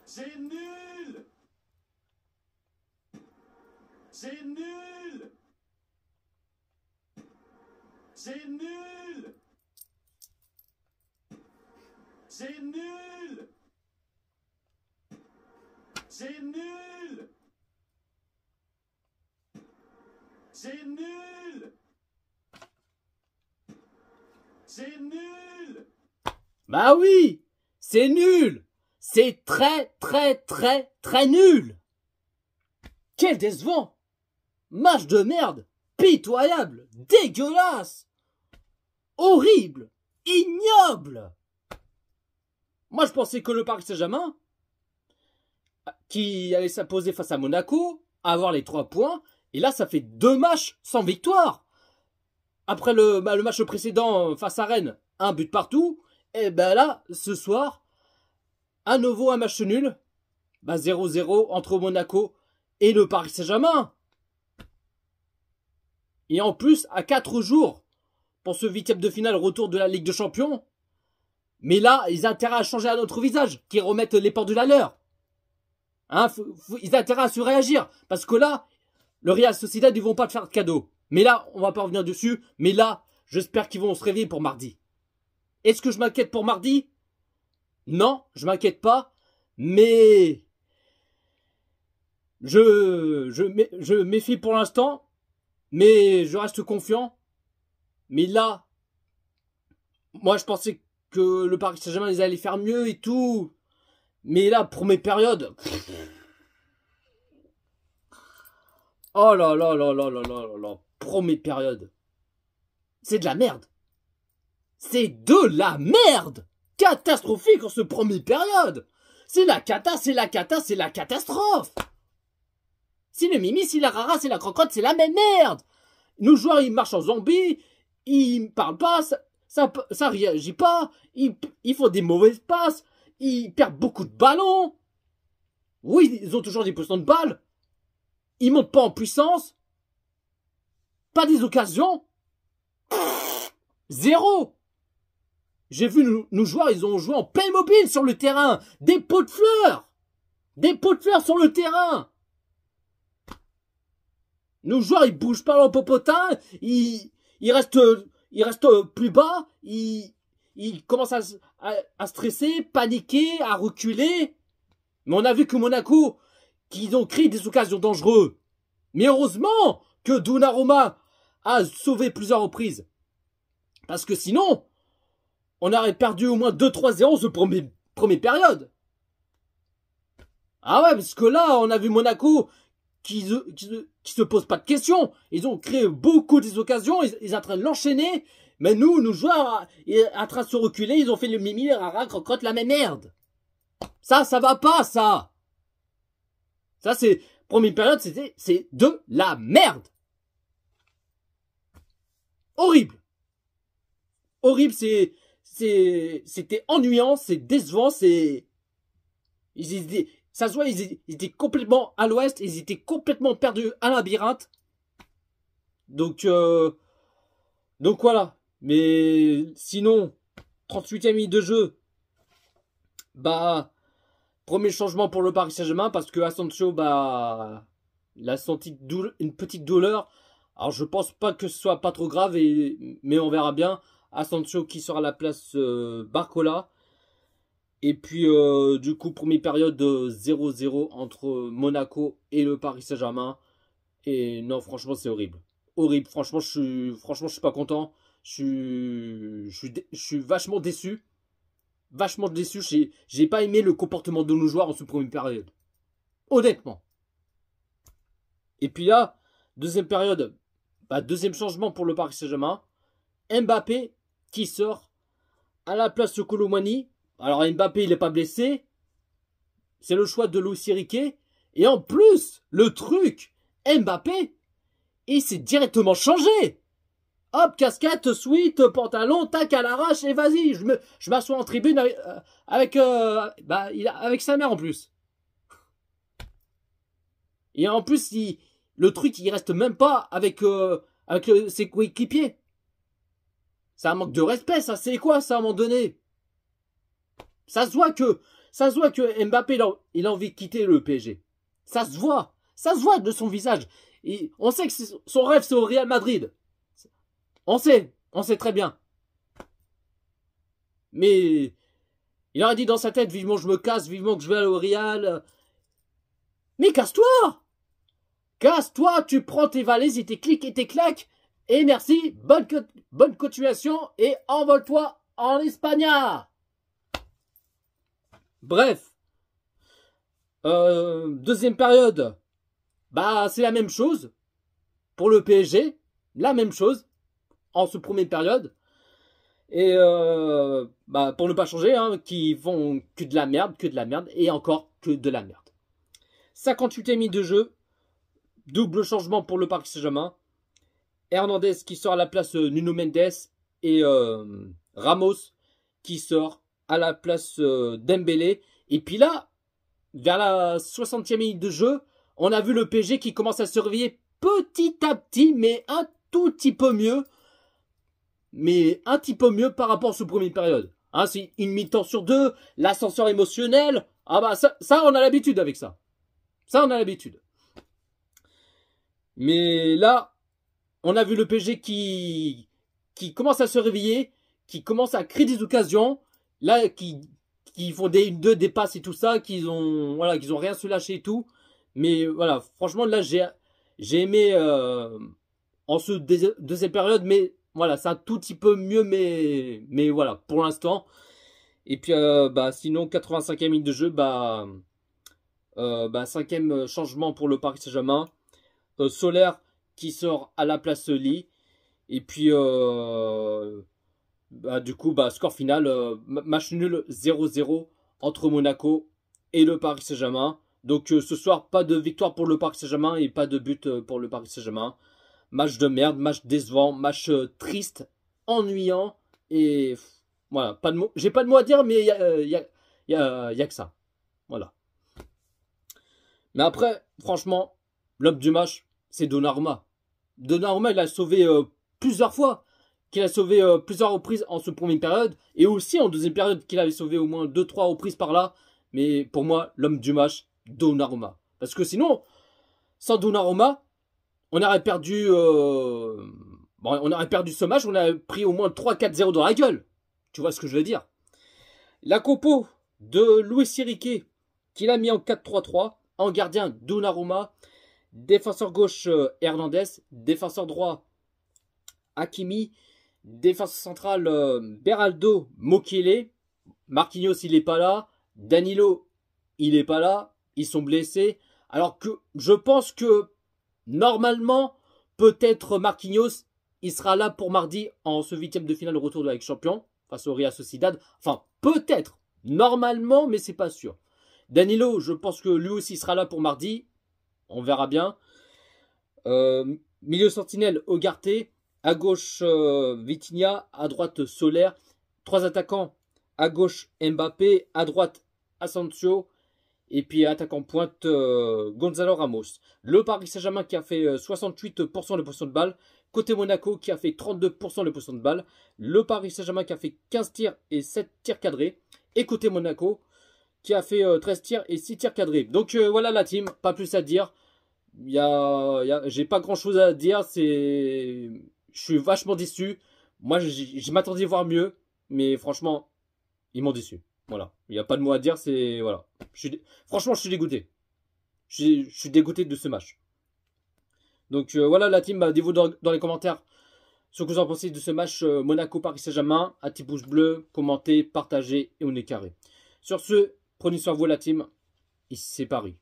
C'est nul. C'est nul. C'est nul. C'est nul. C'est nul. C'est nul. C'est nul. Bah oui, c'est nul. C'est très nul. Quel décevant. Match de merde. Pitoyable. Dégueulasse. Horrible. Ignoble. Moi, je pensais que le Paris Saint-Germain, qui allait s'imposer face à Monaco, avoir les 3 points, et là, ça fait 2 matchs sans victoire. Après le match précédent face à Rennes, 1 but partout, et ben là, ce soir, à nouveau un match nul, 0-0 entre Monaco et le Paris Saint-Germain. Et en plus, à 4 jours, pour ce 8e de finale retour de la Ligue des Champions. Mais là, ils ont intérêt à changer à notre visage, qu'ils remettent les pendules à l'heure. Hein, ils ont intérêt à se réagir. Parce que là, le Real Sociedad, ils vont pas te faire de cadeau. Mais là, on va pas revenir dessus. Mais là, j'espère qu'ils vont se réveiller pour mardi. Est-ce que je m'inquiète pour mardi? Non, je m'inquiète pas. Mais je méfie pour l'instant. Mais je reste confiant. Mais là, moi je pensais que le Paris Saint-Germain ils allaient faire mieux et tout. Mais là, première période. Oh là là là là là là là là. Première période. C'est de la merde. C'est de la merde. Catastrophique en ce première période. C'est la cata, c'est la cata, c'est la catastrophe. C'est le mimi, c'est la rara, c'est la crocotte, c'est la même merde. Nos joueurs, ils marchent en zombie, ils parlent pas, ça réagit pas, ils font des mauvaises passes, ils perdent beaucoup de ballons. Oui, ils ont toujours des positions de balles. Ils montent pas en puissance. Pas des occasions. Zéro. J'ai vu nos joueurs, ils ont joué en Playmobil sur le terrain. Des pots de fleurs. Des pots de fleurs sur le terrain. Nos joueurs, ils bougent pas leur popotin, ils restent plus bas, ils commencent à stresser, paniquer, à reculer. Mais on a vu que Monaco, qu'ils ont créé des occasions dangereuses. Mais heureusement que Donnarumma a sauvé plusieurs reprises. Parce que sinon, on aurait perdu au moins 2-3-0 ce première période. Ah ouais, parce que là, on a vu Monaco qui se posent pas de questions. Ils ont créé beaucoup des occasions, ils sont en train de l'enchaîner. Mais nous, nos joueurs, en train de se reculer, ils ont fait le mimi, les rara, crocotte, la même merde. Ça va pas, ça. Ça, c'est, première période, c'est de la merde. Horrible. Horrible, c'était ennuyant, c'est décevant, ça se voit, ils étaient complètement à l'ouest, ils étaient complètement perdus à un labyrinthe. Donc voilà. Mais sinon, 38e minute de jeu, premier changement pour le Paris Saint-Germain parce que Asensio, il a senti une petite douleur. Alors je pense pas que ce soit pas trop grave, mais on verra bien. Asensio qui sera à la place Barcola. Et puis, du coup, première période 0-0 entre Monaco et le Paris Saint-Germain. Et non, franchement, c'est horrible. Horrible. Franchement, je suis pas content. Je suis vachement déçu. Vachement déçu. J'ai pas aimé le comportement de nos joueurs en ce première période. Honnêtement. Et puis là, deuxième période. Deuxième changement pour le Paris Saint-Germain. Mbappé qui sort à la place de Kolo Muani. Alors Mbappé, il n'est pas blessé. C'est le choix de Luis Enrique. Et en plus, le truc, Mbappé, il s'est directement changé. Hop, casquette, sweat, pantalon, tac à l'arrache, et vas-y, je m'assois en tribune avec sa mère en plus. Et en plus, le truc, il reste même pas avec ses coéquipiers. C'est un manque de respect, ça. C'est quoi, ça, à un moment donné? Ça se voit que Ça se voit que Mbappé, il a envie de quitter le PSG. Ça se voit. Ça se voit de son visage. Et on sait que son rêve, c'est au Real Madrid. On sait très bien. Mais il aurait dit dans sa tête, vivement je me casse, vivement que je vais aller au Real. Mais casse-toi! Casse-toi, tu prends tes valises et tes clics et tes claques. Et merci, bonne continuation et envole-toi en Espagne. Bref. Deuxième période. Bah, c'est la même chose. Pour le PSG. La même chose. En ce première période. Et bah, pour ne pas changer, hein, qui font que de la merde, et encore que de la merde. 58e de jeu. Double changement pour le Paris Saint-Germain. Hernandez qui sort à la place Nuno Mendes et Ramos qui sort à la place Dembélé. Et puis là, vers la 60e minute de jeu, on a vu le PSG qui commence à se réveiller petit à petit, mais un tout petit peu mieux. Mais un petit peu mieux par rapport à ce première période. Hein, c'est une mi-temps sur deux, l'ascenseur émotionnel. Ah bah ça on a l'habitude avec ça. Ça on a l'habitude. Mais là, on a vu le PSG qui commence à se réveiller, qui commence à créer des occasions, là qui font des passes et tout ça, qu'ils ont rien se lâcher et tout. Mais voilà, franchement là j'ai aimé en ce deuxième période, mais voilà, c'est un tout petit peu mieux, mais voilà, pour l'instant. Et puis bah sinon 85e minute de jeu, cinquième changement pour le Paris Saint-Germain. Solaire qui sort à la place Lee. Et puis, du coup, score final, match nul 0-0 entre Monaco et le Paris Saint-Germain. Donc, ce soir, pas de victoire pour le Paris Saint-Germain et pas de but pour le Paris Saint-Germain. Match de merde, match décevant, match triste, ennuyant. Et voilà, pas de mots. J'ai pas de mots à dire, mais il y a que ça. Voilà. Mais après, franchement, l'homme du match, c'est Donnarumma. Donnarumma, il a sauvé plusieurs fois. Qu'il a sauvé plusieurs reprises en ce première période. Et aussi en deuxième période, qu'il avait sauvé au moins 2-3 reprises par là. Mais pour moi, l'homme du match, Donnarumma. Parce que sinon, sans Donnarumma, on aurait perdu ce match. On aurait pris au moins 3-4-0 dans la gueule. Tu vois ce que je veux dire? La compo de Luis Enrique, qu'il a mis en 4-3-3. En gardien, Donnarumma. Défenseur gauche, Hernandez. Défenseur droit, Hakimi. Défenseur central, Beraldo, Mokele. Marquinhos, il n'est pas là. Danilo, il n'est pas là. Ils sont blessés. Alors que je pense que normalement, peut-être Marquinhos, il sera là pour mardi en ce 8e de finale de retour de la Ligue des Champions face au Real Sociedad. Enfin, peut-être. Normalement, mais c'est pas sûr. Danilo, je pense que lui aussi sera là pour mardi. On verra bien. Milieu sentinelle, Ugarte. À gauche, Vitinha. À droite, Soler. 3 attaquants. À gauche, Mbappé. À droite, Asensio. Et puis attaquant pointe, Gonzalo Ramos. Le Paris Saint-Germain qui a fait 68% de possession de balle. Côté Monaco qui a fait 32% de possession de balle. Le Paris Saint-Germain qui a fait 15 tirs et 7 tirs cadrés. Et côté Monaco qui a fait 13 tirs et 6 tirs cadrés. Donc voilà la team, pas plus à dire. J'ai pas grand chose à dire. Je suis vachement déçu. Moi, je m'attendais à voir mieux. Mais franchement, ils m'ont déçu. Voilà. Il n'y a pas de mot à dire. Voilà. Franchement, je suis dégoûté. Je suis dégoûté de ce match. Donc voilà la team. Dites-vous dans les commentaires ce que vous en pensez de ce match Monaco-Paris Saint-Germain. Un petit pouce bleu, commentez, partagez et on est carré. Sur ce, prenez soin de vous la team. Ici c'est Paris.